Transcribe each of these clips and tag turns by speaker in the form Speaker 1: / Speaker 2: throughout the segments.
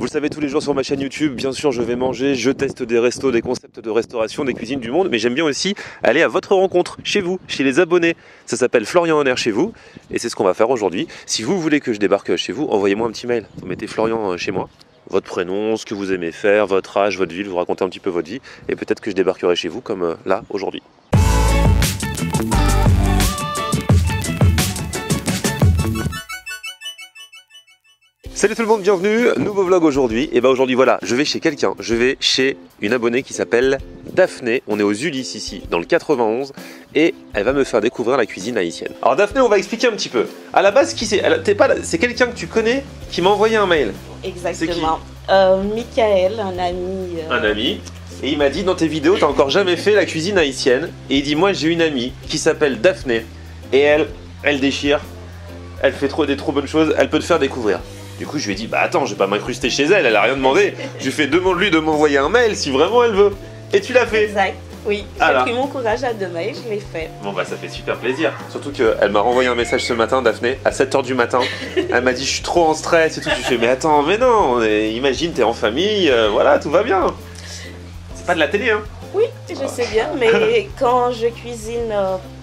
Speaker 1: le savez, tous les jours sur ma chaîne YouTube, bien sûr, je vais manger, je teste des restos, des concepts de restauration, des cuisines du monde, mais j'aime bien aussi aller à votre rencontre, chez vous, chez les abonnés. Ça s'appelle Florian Honner chez vous, et c'est ce qu'on va faire aujourd'hui. Si vous voulez que je débarque chez vous, envoyez-moi un petit mail. Vous mettez Florian chez moi, votre prénom, ce que vous aimez faire, votre âge, votre ville, vous racontez un petit peu votre vie, et peut-être que je débarquerai chez vous comme là, aujourd'hui. Salut tout le monde, bienvenue, nouveau vlog aujourd'hui. Et bah aujourd'hui voilà, je vais chez quelqu'un, je vais chez une abonnée qui s'appelle Daphné. On est aux Ulysses ici, dans le 91, et elle va me faire découvrir la cuisine haïtienne. Alors Daphné, on va expliquer un petit peu. À la base, qui c'est? C'est quelqu'un que tu connais qui m'a envoyé un mail.
Speaker 2: Exactement. Michael, un ami.
Speaker 1: Un ami. Et il m'a dit, dans tes vidéos, t'as encore jamais fait la cuisine haïtienne. Et il dit, moi j'ai une amie qui s'appelle Daphné, et elle déchire, elle fait des trop bonnes choses, elle peut te faire découvrir. Du coup, je lui ai dit, bah attends, je vais pas m'incruster chez elle, elle a rien demandé. Je lui ai fait, demande-lui de m'envoyer un mail si vraiment elle veut. Et tu l'as fait.
Speaker 2: Exact, oui. J'ai pris mon courage à deux mains et je l'ai fait.
Speaker 1: Bon bah ça fait super plaisir. Surtout qu'elle m'a renvoyé un message ce matin, Daphné, à 7 h du matin. Elle m'a dit, je suis trop en stress et tout. Je lui ai fait, mais attends, mais non, imagine, t'es en famille, voilà, tout va bien. C'est pas de la télé, hein.
Speaker 2: Oui, je sais bien, mais quand je cuisine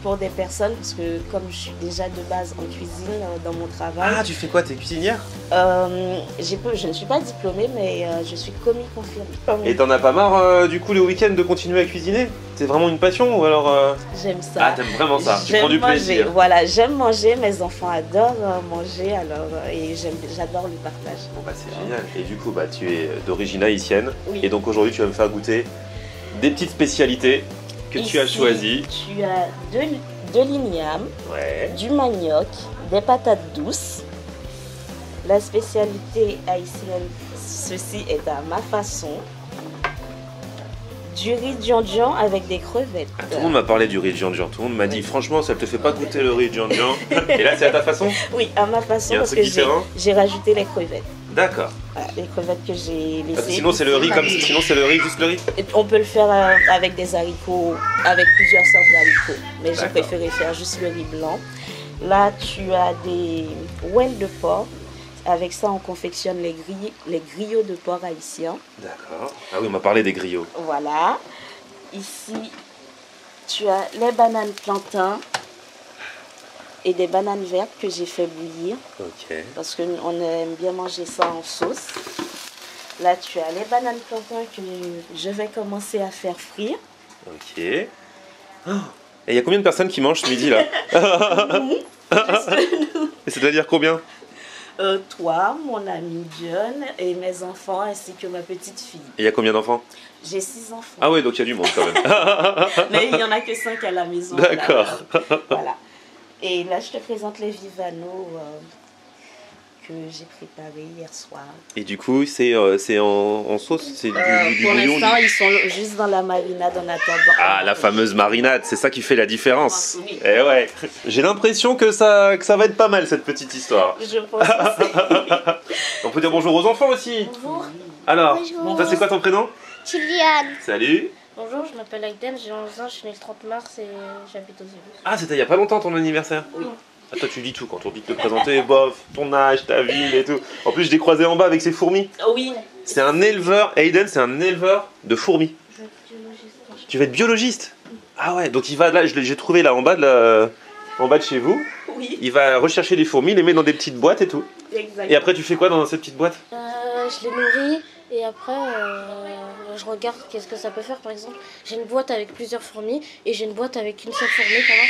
Speaker 2: pour des personnes, parce que comme je suis déjà de base en cuisine dans mon travail...
Speaker 1: Ah, tu fais quoi? T'es cuisinière?
Speaker 2: Je ne suis pas diplômée, mais je suis commis confirmée.
Speaker 1: Et t'en as pas marre du coup le week-end de continuer à cuisiner? C'est vraiment une passion ou alors
Speaker 2: J'aime ça.
Speaker 1: Ah, t'aimes vraiment ça? Tu prends du plaisir?
Speaker 2: Voilà, j'aime manger, mes enfants adorent manger, alors et j'adore le partage.
Speaker 1: Bon bah c'est génial. Et du coup, bah tu es d'origine haïtienne,
Speaker 2: oui.
Speaker 1: Et donc aujourd'hui tu vas me faire goûter des petites spécialités que tu as choisies.
Speaker 2: Tu as de l'igname, du manioc, des patates douces. La spécialité haïtienne, ceci est à ma façon. Du riz djanjan avec des crevettes.
Speaker 1: Ah, tout le monde m'a parlé du riz djanjan. Tout le monde m'a dit, franchement, ça te fait pas goûter le riz djanjan. Et là, c'est à ta façon?
Speaker 2: Oui, à ma façon, parce que j'ai rajouté les crevettes.
Speaker 1: D'accord.
Speaker 2: Voilà, les crevettes que j'ai laissées.
Speaker 1: Sinon, c'est le riz comme ça. Sinon, c'est le riz, juste le riz.
Speaker 2: Et on peut le faire avec des haricots, avec plusieurs sortes d'haricots. Mais j'ai préféré faire juste le riz blanc. Là, tu as des ouelles de porc. Avec ça, on confectionne les griots de porc haïtiens.
Speaker 1: D'accord. Ah oui, on m'a parlé des griots.
Speaker 2: Voilà. Ici, tu as les bananes plantains et des bananes vertes que j'ai fait bouillir.
Speaker 1: Ok. Parce
Speaker 2: qu'on aime bien manger ça en sauce. Là, tu as les bananes plantains que je vais commencer à faire frire.
Speaker 1: Ok. Oh. Et il y a combien de personnes qui mangent ce midi là? Et c'est-à-dire combien?
Speaker 2: Toi, mon ami John et mes enfants ainsi que ma petite fille.
Speaker 1: Et il y a combien d'enfants?
Speaker 2: J'ai 6 enfants.
Speaker 1: Ah ouais, donc il y a du monde quand même.
Speaker 2: Mais il n'y en a que 5 à la maison.
Speaker 1: D'accord.
Speaker 2: Voilà. Et là, je te présente les Vivano que j'ai préparés hier soir. Et
Speaker 1: du coup, c'est en sauce? C'est du
Speaker 2: pour
Speaker 1: bouillon?
Speaker 2: Pour l'instant, ils sont juste dans la marinade en attendant.
Speaker 1: Ah, la fameuse marinade, c'est ça qui fait la différence.
Speaker 2: Oui.
Speaker 1: Eh ouais. J'ai l'impression que ça va être pas mal cette petite histoire.
Speaker 2: Je pense aussi.
Speaker 1: On peut dire bonjour aux enfants aussi.
Speaker 3: Bonjour.
Speaker 1: Alors,
Speaker 3: bonjour.
Speaker 1: Ça c'est quoi ton prénom?
Speaker 3: Juliane.
Speaker 1: Salut.
Speaker 3: Bonjour, je m'appelle Aiden, j'ai 11 ans, je suis née le 30 mars et j'habite aux Ulysses.
Speaker 1: Ah, c'était il y a pas longtemps ton anniversaire?
Speaker 2: Oui.
Speaker 1: Ah, toi tu dis tout quand on dit de te présenter, bof, ton âge, ta ville et tout. En plus je l'ai croisé en bas avec ses fourmis.
Speaker 2: Oui.
Speaker 1: C'est un éleveur, Aiden c'est un éleveur de fourmis.
Speaker 3: Je vais être biologiste.
Speaker 1: Tu vas être biologiste? Ah ouais, donc il va là, j'ai trouvé là en bas de chez vous.
Speaker 2: Oui.
Speaker 1: Il va rechercher des fourmis, les met dans des petites boîtes et tout.
Speaker 2: Exactement.
Speaker 1: Et après tu fais quoi dans ces petites boîtes?
Speaker 3: Je les nourris et après je regarde qu'est-ce que ça peut faire. Par exemple, j'ai une boîte avec plusieurs fourmis et j'ai une boîte avec une seule fourmi pour voir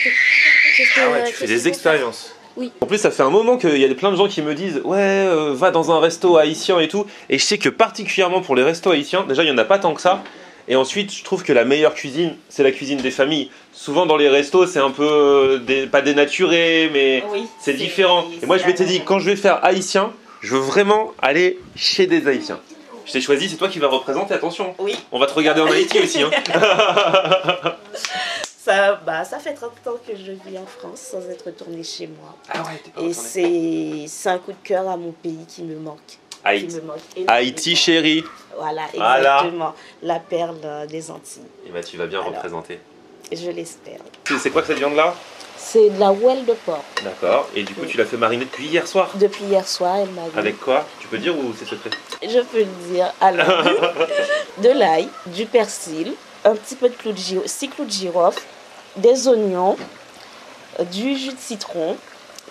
Speaker 1: Ah ouais, tu fais des expériences.
Speaker 3: Oui.
Speaker 1: En plus, ça fait un moment qu'il y a plein de gens qui me disent ouais, va dans un resto haïtien et tout. Et je sais que particulièrement pour les restos haïtiens, déjà il n'y en a pas tant que ça. Et ensuite, je trouve que la meilleure cuisine, c'est la cuisine des familles. Souvent dans les restos, c'est un peu pas dénaturé, mais
Speaker 2: oui,
Speaker 3: c'est
Speaker 1: différent. Et moi, je m'étais dit, quand je vais faire haïtien, je veux vraiment aller chez des haïtiens. Je t'ai choisi, c'est toi qui vas représenter, attention.
Speaker 2: Oui.
Speaker 1: On va te regarder en Haïti aussi. Hein.
Speaker 2: Ça fait 30 ans que je vis en France sans être retournée chez moi.
Speaker 1: Ah ouais, t'es pas
Speaker 2: Et
Speaker 1: retournée.
Speaker 2: c'est un coup de cœur à mon pays qui me manque.
Speaker 1: Haïti. Haïti chérie.
Speaker 2: Voilà, exactement. La perle des Antilles.
Speaker 1: Et bah tu vas bien représenter.
Speaker 2: Je l'espère.
Speaker 1: C'est quoi cette viande là?
Speaker 2: C'est de la ouelle de porc.
Speaker 1: D'accord. Et du coup tu l'as fait mariner depuis hier soir?
Speaker 2: Depuis hier soir, elle m'a dit.
Speaker 1: Avec quoi? Tu peux dire ou c'est secret?
Speaker 2: Je peux le dire. Alors, de l'ail, du persil, un petit peu de clou de girofle, 6 clous de girofle, des oignons, du jus de citron,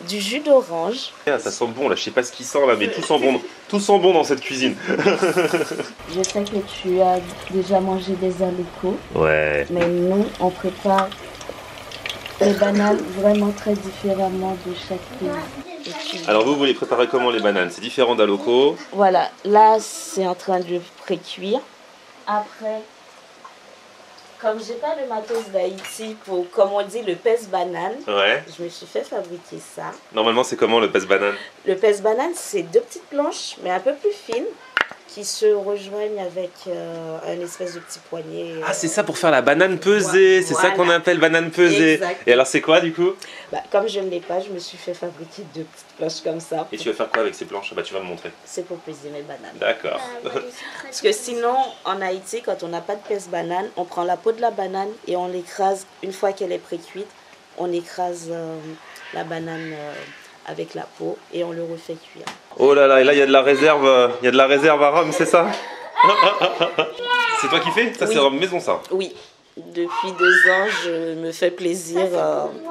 Speaker 2: du jus d'orange.
Speaker 1: Ah, ça sent bon là, je sais pas ce qui sent là, mais tout sent bon dans cette cuisine.
Speaker 2: Je sais que tu as déjà mangé des haricots,
Speaker 1: Ouais.
Speaker 2: mais nous, on prépare les bananes vraiment très différemment de chaque pays.
Speaker 1: Alors vous les préparez comment les bananes? C'est différent d'Aloco.
Speaker 2: Voilà, là c'est en train de pré-cuire. Après, comme j'ai pas le matos d'Haïti pour, comme on dit, le pèse banane,
Speaker 1: Ouais.
Speaker 2: je me suis fait fabriquer ça.
Speaker 1: Normalement c'est comment le pèse banane?
Speaker 2: Le pèse banane, c'est 2 petites planches, mais un peu plus fines, qui se rejoignent avec un espèce de petit poignet.
Speaker 1: Ah c'est ça pour faire la banane pesée, c'est ça qu'on appelle banane pesée.
Speaker 2: Exact.
Speaker 1: Et alors c'est quoi du coup?
Speaker 2: Bah, comme je ne l'ai pas, je me suis fait fabriquer 2 petites planches comme ça.
Speaker 1: Et tu vas faire quoi avec ces planches? Bah tu vas me montrer.
Speaker 2: C'est pour peser mes bananes.
Speaker 1: D'accord.
Speaker 2: Parce que sinon, en Haïti, quand on n'a pas de pèse banane, on prend la peau de la banane et on l'écrase. Une fois qu'elle est pré-cuite, on écrase la banane avec la peau et on le refait cuire.
Speaker 1: Oh là là, et là il y a de la réserve, à Rome, c'est ça? C'est toi qui fais? Ça
Speaker 2: Oui.
Speaker 1: c'est Rome maison ça?
Speaker 2: Oui, depuis 2 ans, je me fais plaisir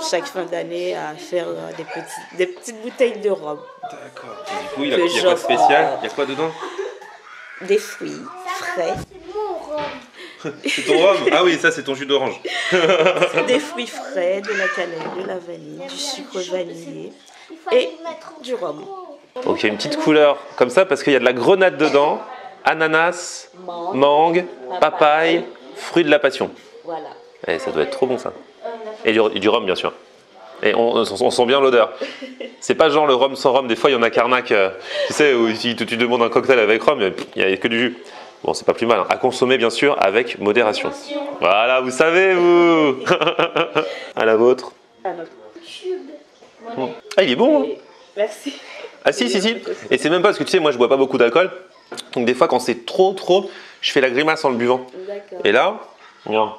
Speaker 2: chaque fin d'année à faire des petites bouteilles de rhum.
Speaker 1: D'accord. Et du coup il y a
Speaker 2: Que
Speaker 1: quoi de
Speaker 2: j'offre,
Speaker 1: spécial? Il y a quoi dedans?
Speaker 2: Des fruits frais,
Speaker 1: C'est ton rhum? Ah oui, ça c'est ton jus d'orange.
Speaker 2: des fruits frais, de la cannelle, de la vanille, du sucre vanillé et du rhum.
Speaker 1: Donc il y a une petite couleur comme ça parce qu'il y a de la grenade dedans, ananas, mangue, papaye, fruit de la passion.
Speaker 2: Voilà.
Speaker 1: Et ça doit être trop bon ça. Et du rhum bien sûr. Et on sent bien l'odeur. C'est pas genre le rhum sans rhum, des fois il y en a Carnac, tu sais, où si tu demandes un cocktail avec rhum, il n'y a que du jus. Bon, c'est pas plus mal, hein. À consommer bien sûr avec modération. Voilà, vous savez vous. À la vôtre.
Speaker 2: Alors,
Speaker 1: Ah il est bon hein.
Speaker 2: merci.
Speaker 1: Ah si. Et c'est même pas parce que tu sais, moi je bois pas beaucoup d'alcool. Donc des fois quand c'est trop, je fais la grimace en le buvant.
Speaker 2: D'accord.
Speaker 1: Et là, regarde.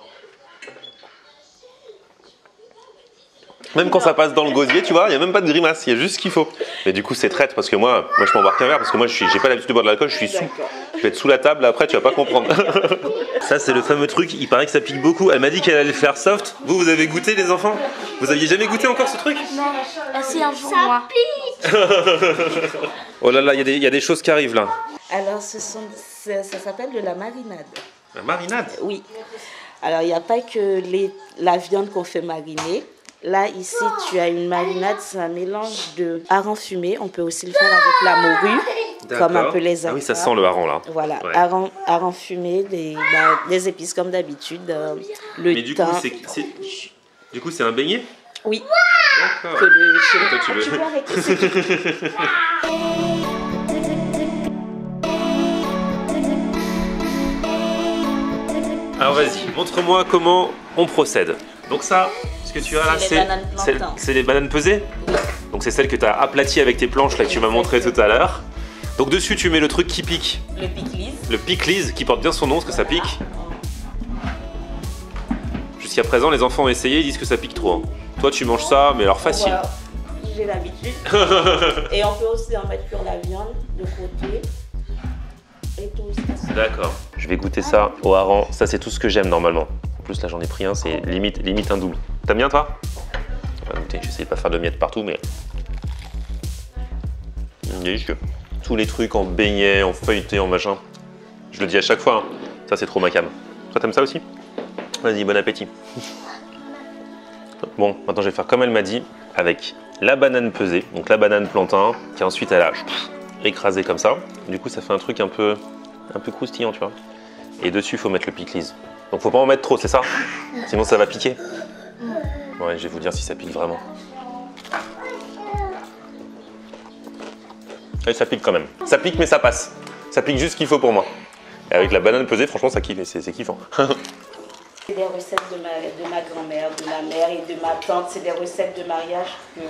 Speaker 1: Même quand ça passe dans le gosier, tu vois, il n'y a même pas de grimace, il y a juste ce qu'il faut. Mais du coup c'est traite parce que moi je peux en boire qu'un verre parce que moi j'ai pas l'habitude de boire de l'alcool, je suis sous.
Speaker 2: D'accord.
Speaker 1: Je vais être sous la table, après tu vas pas comprendre. Ça c'est le fameux truc, il paraît que ça pique beaucoup. Elle m'a dit qu'elle allait le faire soft. Vous avez goûté les enfants? Vous aviez jamais goûté encore ce truc?
Speaker 3: Ah si, un jour, moi.
Speaker 1: Oh là là, il y a des choses qui arrivent là.
Speaker 2: Alors, ça s'appelle de la marinade.
Speaker 1: La marinade?
Speaker 2: Oui. Alors, il n'y a pas que la viande qu'on fait mariner. Là, ici, tu as une marinade, c'est un mélange de hareng fumé. On peut aussi le faire avec la morue, comme un peu les
Speaker 1: Ah oui, ça sent le hareng là.
Speaker 2: Voilà,
Speaker 1: Ouais.
Speaker 2: hareng fumé, des épices comme d'habitude, le
Speaker 1: Mais du
Speaker 2: thym.
Speaker 1: coup, c'est un beignet?
Speaker 2: Oui,
Speaker 1: D'accord.
Speaker 2: que le
Speaker 1: Toi, tu veux.
Speaker 2: Tu peux arrêter, c'est tout.
Speaker 1: Alors vas-y, montre-moi comment on procède. Donc ça, ce que tu as là,
Speaker 2: C'est les bananes plantains.
Speaker 1: c'est les bananes pesées. Donc c'est celles que tu as aplaties avec tes planches là que tu m'as montré tout à l'heure. Donc dessus tu mets le truc qui pique,
Speaker 2: Le pickles.
Speaker 1: le pickles qui porte bien son nom parce que ça pique. Jusqu'à présent les enfants ont essayé, ils disent que ça pique trop. Hein. Toi tu manges ça, mais alors facile.
Speaker 2: Voilà, j'ai l'habitude. Et on peut aussi en mettre sur la viande de côté. Et tout ça.
Speaker 1: D'accord. Je vais goûter ça au hareng. Ça c'est tout ce que j'aime normalement. En plus là j'en ai pris un, c'est limite un double. T'aimes bien toi? On va goûter, j'essaie de pas faire de miettes partout mais... Délicieux. Tous les trucs en beignet, en feuilleté, en machin. Je le dis à chaque fois, hein. Ça c'est trop ma cam. Toi t'aimes ça aussi? Vas-y, bon appétit. Bon, maintenant je vais faire comme elle m'a dit, avec la banane pesée, donc la banane plantain, qui ensuite elle a écrasé comme ça. Du coup ça fait un truc un peu croustillant, tu vois. Et dessus il faut mettre le pickles. Donc faut pas en mettre trop, c'est ça? Sinon ça va piquer. Ouais, je vais vous dire si ça pique vraiment. Et ça pique quand même. Ça pique mais ça passe. Ça pique juste ce qu'il faut pour moi. Et avec la banane pesée, franchement ça kiffe, c'est kiffant.
Speaker 2: C'est des recettes de ma grand-mère, de ma mère et de ma tante. C'est des recettes de mariage que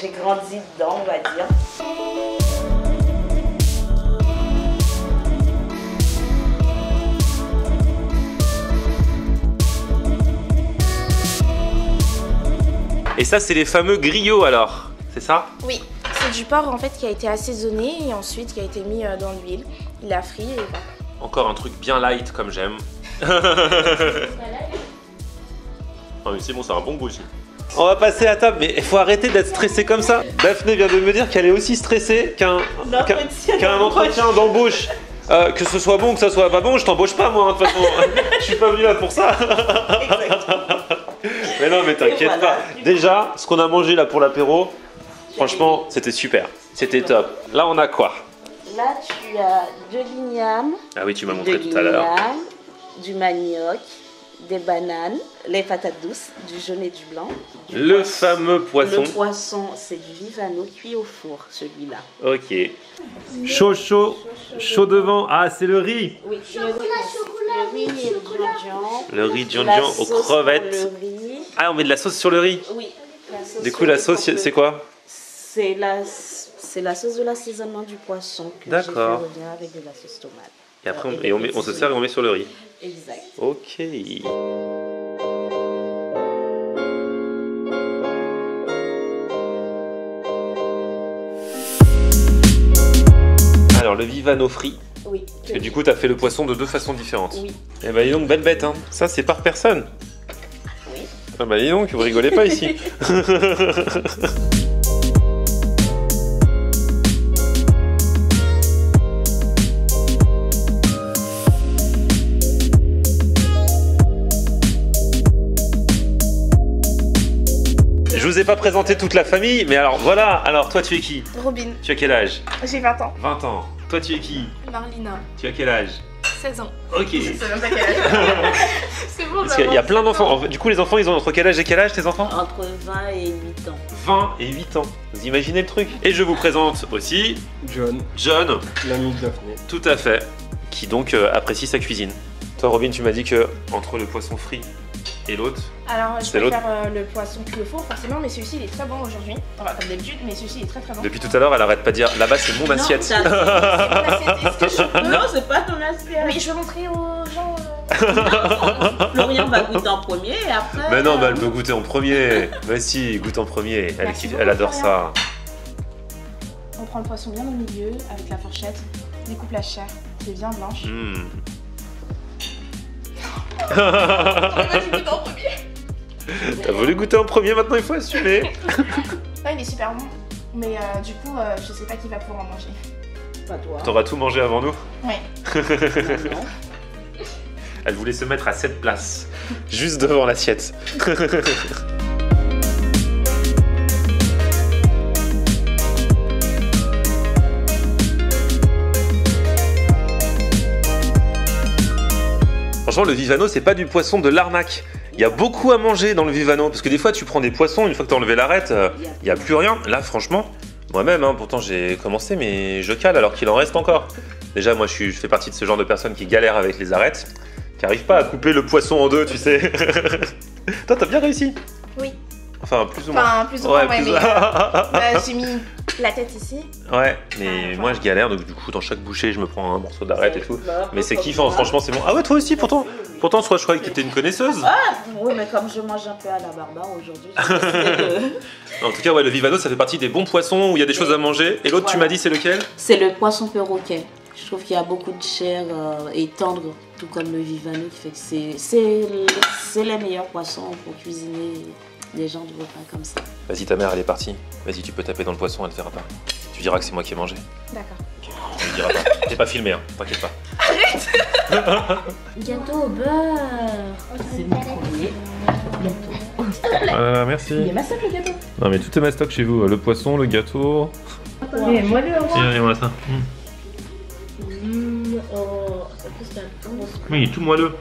Speaker 2: j'ai grandi dedans, on va dire.
Speaker 1: Et ça c'est les fameux griots alors, c'est ça?
Speaker 3: Oui, c'est du porc en fait qui a été assaisonné et ensuite qui a été mis dans l'huile.
Speaker 4: il a frit et voilà.
Speaker 1: Encore un truc bien light comme j'aime. Oh mais c'est bon, c'est un bon goût aussi. On va passer à table, mais il faut arrêter d'être stressé comme ça. Daphné vient de me dire qu'elle est aussi stressée qu'un entretien d'embauche. Que ce soit bon, que ce soit pas bon, je t'embauche pas moi, hein, de toute façon. Je suis pas venu là pour ça. Mais non, mais t'inquiète pas. Déjà, ce qu'on a mangé là pour l'apéro, franchement, c'était super. C'était top. Là, on a quoi?
Speaker 2: Là, tu as de l'igname.
Speaker 1: Ah oui, tu m'as montré tout à l'heure.
Speaker 2: Du manioc, des bananes, les patates douces, du jaune et du blanc.
Speaker 1: Le fameux poisson.
Speaker 2: Le poisson, c'est du vivano cuit au four, celui-là.
Speaker 1: Ok. Chaud, chaud, chaud devant. Ah, c'est le riz.
Speaker 2: Oui, le riz et le djandjan.
Speaker 1: Le riz djandjan aux crevettes. Ah, on met de la sauce sur le riz.
Speaker 2: Oui.
Speaker 1: Du coup, la sauce, c'est quoi?
Speaker 2: C'est la sauce de l'assaisonnement du poisson que j'ai fait revenir avec de la sauce tomate.
Speaker 1: Et après, on se sert et on met sur le riz.
Speaker 2: Exact.
Speaker 1: Ok. Alors, le vivano frit.
Speaker 2: Oui.
Speaker 1: Parce que du coup, tu as fait le poisson de deux façons différentes.
Speaker 2: Oui.
Speaker 1: Eh ben, dis donc, belle bête, hein. Ça, c'est par personne.
Speaker 2: Oui.
Speaker 1: Ah bah, dis donc, vous rigolez pas ici. Je vous ai pas présenté toute la famille, mais alors voilà. Alors, toi, tu es qui?
Speaker 4: Robin.
Speaker 1: Tu as quel âge?
Speaker 4: J'ai 20 ans.
Speaker 1: 20 ans. Toi, tu es qui?
Speaker 4: Marlina.
Speaker 1: Tu as quel âge?
Speaker 4: 16 ans.
Speaker 1: Ok.
Speaker 4: Je sais même pas quel âge. C'est bon.
Speaker 1: Parce qu'il y a plein d'enfants. Du coup, les enfants, ils ont entre quel âge et quel âge, tes enfants?
Speaker 2: Entre 20 et 8 ans.
Speaker 1: 20 et 8 ans. Vous imaginez le truc? Et je vous présente aussi John,
Speaker 5: l'ami de Daphné.
Speaker 1: tout à fait, qui donc apprécie sa cuisine. Toi, Robin, tu m'as dit que entre le poisson frit et l'autre,
Speaker 4: Alors, je
Speaker 1: c'est l'autre.
Speaker 4: préfère le poisson cuit au four, forcément, mais celui-ci il est très bon aujourd'hui. Enfin, comme d'habitude, mais celui-ci il est très très bon.
Speaker 1: depuis tout à l'heure, elle arrête pas de dire là-bas, c'est mon assiette.
Speaker 4: C'est mon assiette, est-ce que je peux-
Speaker 2: Non, c'est pas ton assiette.
Speaker 4: Mais je veux montrer aux gens.
Speaker 2: Florian va goûter en premier et après.
Speaker 1: Mais non, mais elle peut goûter en premier. Mais si, goûte en premier. Elle,
Speaker 4: Merci
Speaker 1: elle adore
Speaker 4: beaucoup,
Speaker 1: ça.
Speaker 4: On prend le poisson bien au milieu avec la fourchette, découpe la chair qui est bien blanche.
Speaker 1: Mmh. T'as voulu goûter en premier, maintenant il faut assumer.
Speaker 4: Ouais, il est super bon. Mais du coup, je sais pas qui va pouvoir en manger.
Speaker 2: Pas toi.
Speaker 1: T'auras tout mangé avant nous.
Speaker 4: Ouais.
Speaker 2: Non.
Speaker 1: Elle voulait se mettre à cette place, juste devant l'assiette. Franchement, le vivano, c'est pas du poisson de l'arnaque. Il y a beaucoup à manger dans le vivano, parce que des fois, tu prends des poissons, une fois que t'as enlevé l'arête, il n'y a plus rien. Là, franchement, moi-même, hein, pourtant j'ai commencé, mais je cale alors qu'il en reste encore. Déjà, moi, je fais partie de ce genre de personnes qui galèrent avec les arêtes, qui n'arrivent pas à couper le poisson en deux, tu sais. Toi, t'as bien réussi.
Speaker 4: Oui.
Speaker 1: Enfin, plus ou moins.
Speaker 4: Enfin, plus ou moins, ouais,
Speaker 1: plus-
Speaker 4: mais j'ai mis la tête ici.
Speaker 1: Ouais, mais moi je galère, donc du coup dans chaque bouchée je me prends un morceau d'arête et tout. Mais c'est kiffant, franchement c'est bon. Ah ouais, toi aussi pourtant je croyais que t'étais une connaisseuse.
Speaker 2: Oui, mais comme je mange un peu à la barbare aujourd'hui, j'ai décidé de...
Speaker 1: En tout cas, ouais, le vivano ça fait partie des bons poissons où il y a des choses à manger. Et l'autre, tu m'as dit, c'est lequel?
Speaker 2: C'est le poisson perroquet. Je trouve qu'il y a beaucoup de chair et tendre, tout comme le vivano, qui fait que c'est les meilleurs poissons pour cuisiner des gens de repas comme ça.
Speaker 1: Vas-y, ta mère elle est partie. Vas-y, tu peux taper dans le poisson, elle te verra pas. Tu diras que c'est moi qui ai mangé.
Speaker 4: D'accord.
Speaker 1: Tu lui diras pas. T'es pas filmé, hein, t'inquiète pas.
Speaker 3: Gâteau au beurre.
Speaker 2: C'est mon premier.
Speaker 1: Merci.
Speaker 4: Il est massacre le gâteau.
Speaker 1: Non, mais tout est mastoc chez vous. Le poisson, le gâteau.
Speaker 4: Et moi le
Speaker 1: Regardez-moi ça. Oui, il est tout moelleux.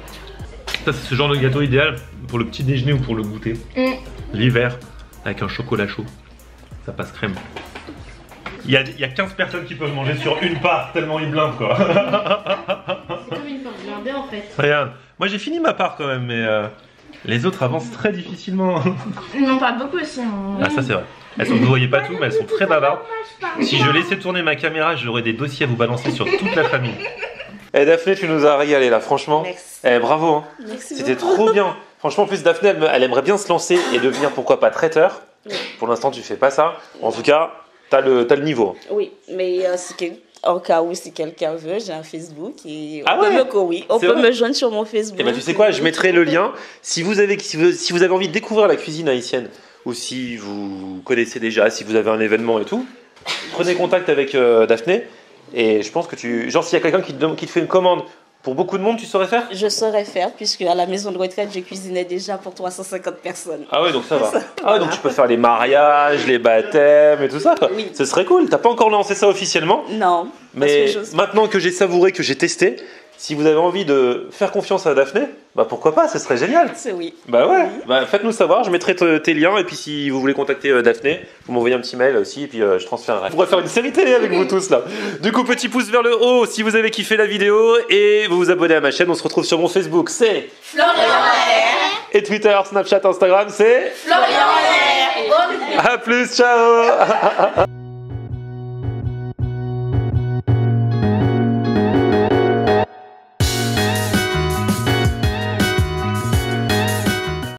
Speaker 1: Ça, c'est ce genre de gâteau idéal pour le petit déjeuner ou pour le goûter. L'hiver, avec un chocolat chaud. Ça passe crème. Il y a 15 personnes qui peuvent manger sur une part, tellement ils blindent quoi.
Speaker 3: C'est comme une part blindée en fait.
Speaker 1: Regarde, moi j'ai fini ma part quand même, mais les autres avancent très difficilement.
Speaker 4: On en parle beaucoup aussi.
Speaker 1: Ah, ça c'est vrai. Vous ne voyez pas tout, mais elles sont très bavardes. Si je laissais tourner ma caméra, j'aurais des dossiers à vous balancer sur toute la famille. Eh Daphné, tu nous as régalé là, franchement.
Speaker 2: Merci.
Speaker 1: Eh bravo, hein. C'était trop bien. Franchement, en plus Daphné, elle aimerait bien se lancer et devenir pourquoi pas traiteur. Pour l'instant, tu fais pas ça. En tout cas, t'as le niveau.
Speaker 2: Oui, mais ce qui est En cas où si quelqu'un veut, j'ai un Facebook et
Speaker 1: Ah
Speaker 2: on peut
Speaker 1: ouais,
Speaker 2: on
Speaker 1: c'est
Speaker 2: peut
Speaker 1: vrai.
Speaker 2: me joindre sur mon Facebook.
Speaker 1: Et ben tu sais quoi, je mettrai le lien. Si vous avez envie de découvrir la cuisine haïtienne, ou si vous connaissez déjà, si vous avez un événement et tout, prenez contact avec Daphné. Et je pense que genre s'il y a quelqu'un qui te fait une commande pour beaucoup de monde, tu saurais faire?
Speaker 2: Je saurais faire puisque à la maison de retraite, je cuisinais déjà pour 350 personnes.
Speaker 1: Ah ouais, donc ça va. Ah
Speaker 2: Voilà.
Speaker 1: donc tu peux faire les mariages, les baptêmes et tout ça quoi.
Speaker 2: Oui.
Speaker 1: Ce serait cool. T'as pas encore lancé ça officiellement,
Speaker 2: Non,
Speaker 1: mais
Speaker 2: parce que
Speaker 1: maintenant que j'ai savouré, que j'ai testé, si vous avez envie de faire confiance à Daphné, bah pourquoi pas, ce serait génial.
Speaker 2: c'est oui.
Speaker 1: Bah ouais,
Speaker 2: Oui.
Speaker 1: bah faites-nous savoir, je mettrai tes liens et puis si vous voulez contacter Daphné, vous m'envoyez un petit mail aussi et puis je transférerai. On pourrait faire une série télé avec vous tous là. Du coup, petit pouce vers le haut si vous avez kiffé la vidéo et vous vous abonnez à ma chaîne. On se retrouve sur mon Facebook, c'est
Speaker 3: Florian
Speaker 1: et Twitter, Snapchat, Instagram, c'est
Speaker 3: Florian
Speaker 1: à plus, ciao.